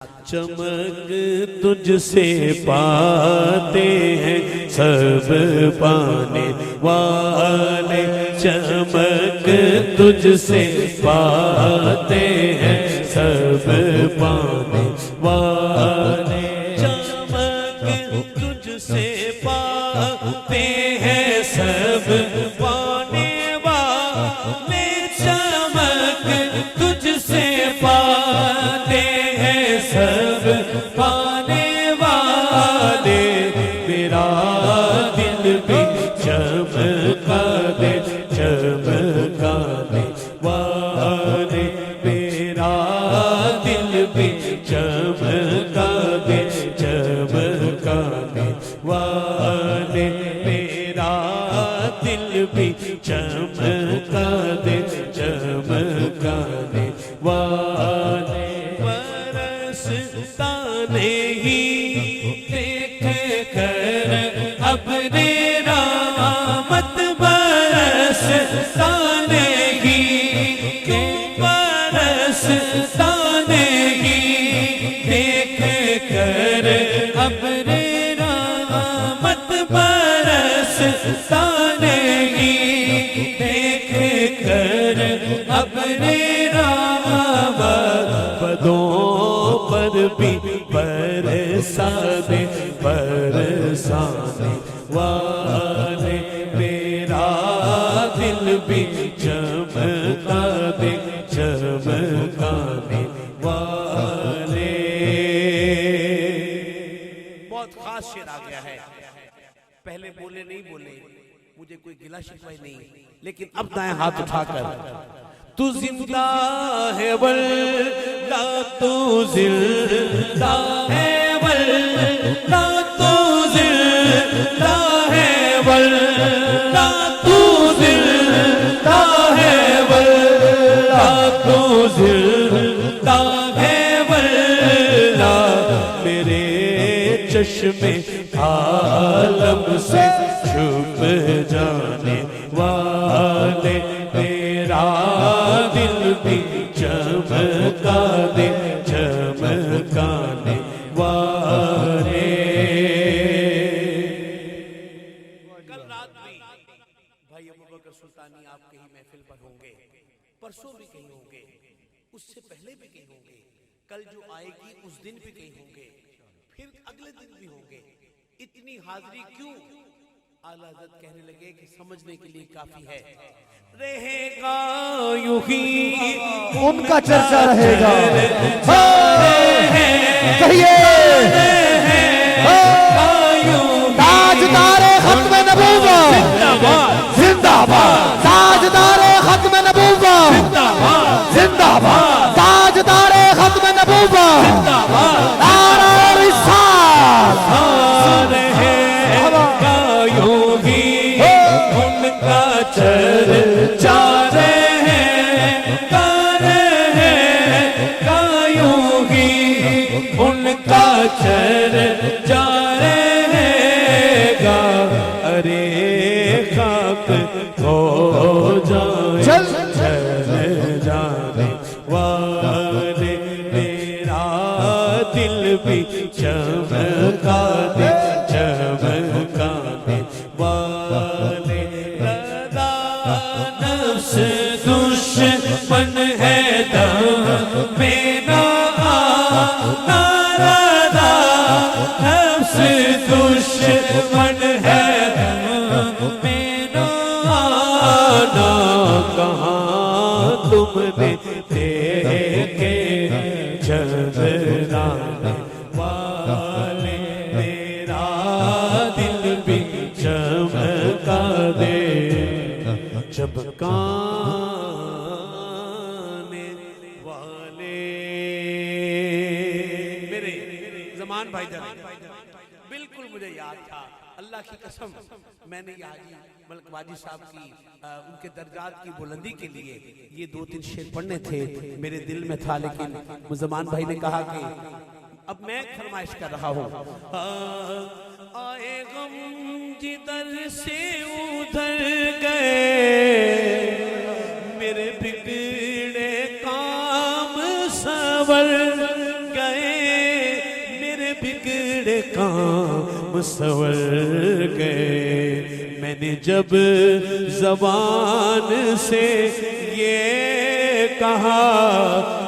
चमक तुझसे पाते हैं सब पाने वाले, चमक तुझसे पाते हैं सब पाने वाले, चमक तुझसे पाते हैं सब पाने वाले, चमक तुझसे पाते हैं सब पाने वाले, मेरा दिल भी चमका दे चमकाने वाले, मेरा दिल भी चमका दे चमकाने वाले, मेरा दिल भी चमका दे चमकाने वाले, बरसता नहीं देख कर अपने रहमत, बरसता नहीं क्यों बरसता नहीं देख कर अपने रहमत, बरसता नहीं देख कर अपने रहमत, बदों पर भी बरसाने बरसाने वाले, मेरा दिल भी चमका दे चमकाने वाले। बहुत खास शेर आ गया है, पहले बोले नहीं बोले, मुझे कोई गिला शिकवा नहीं, लेकिन अब दाएं हाथ उठाकर तू जिंदा है वल्ला तू जिंदा है वल्ला तू जिंदा है वल्ला तू जिंदा है वल्ला तू जिंदा है वल्ला, मेरे चश्मे आलम से छुप जाने वाले, मेरा दिल भी चमका दे चमकाने वाले। कल रात भी भाई अबू बकर सुल्तानी आप कहीं महफिल पर होंगे, परसों भी कहीं होंगे, उससे पहले भी कहीं होंगे, कल जो आएगी उस दिन भी कहीं होंगे, फिर अगले दिन भी होंगे। इतनी हाजिरी क्यों? आला हज़रत कहने लगे कि समझने के लिए काफी है, रहेगा यूं ही उनका चर्चा रहेगा, कहिए ताजदारे खत्म नबूवत जिंदाबाद जिंदाबाद, ताजदारे खत्म नबूवत जिंदाबाद जिंदाबाद, ताजदारे खत्म नबूवत जिंदाबाद, नारा रिसालत योगी उनका चर्चा रहेगा योगी उनका चर्चा रहेगा, अरे खाक हो जाए चल जाने वाले, मेरा दिल भी चमका दे चमकाने वाले, रदा नफ्स दुश्मन है दम मेरा आना, रदा नफ्स दुश्मन है दम मेरा आना, कहाँ तुमने देखे चंद्राने वाले, मेरा दिल भी चमका दे चमकाने वाले। मेरे जमान भाई बिल्कुल मुझे याद था, अल्लाह की कसम, मैंने हाजी मलक वाजी साहब की उनके दर्जात की बुलंदी के लिए ये 2-3 शेर पढ़ने थे, मेरे दिल में था, लेकिन मुज़मान भाई ने कहा कि अब मैं फरमाइश कर रहा हूँ, आए गम जिधर से उधर गए, मेरे बिगड़े काम संवर गए, बिगड़े काम संवर गए। मैंने जब ज़बान से ये कहा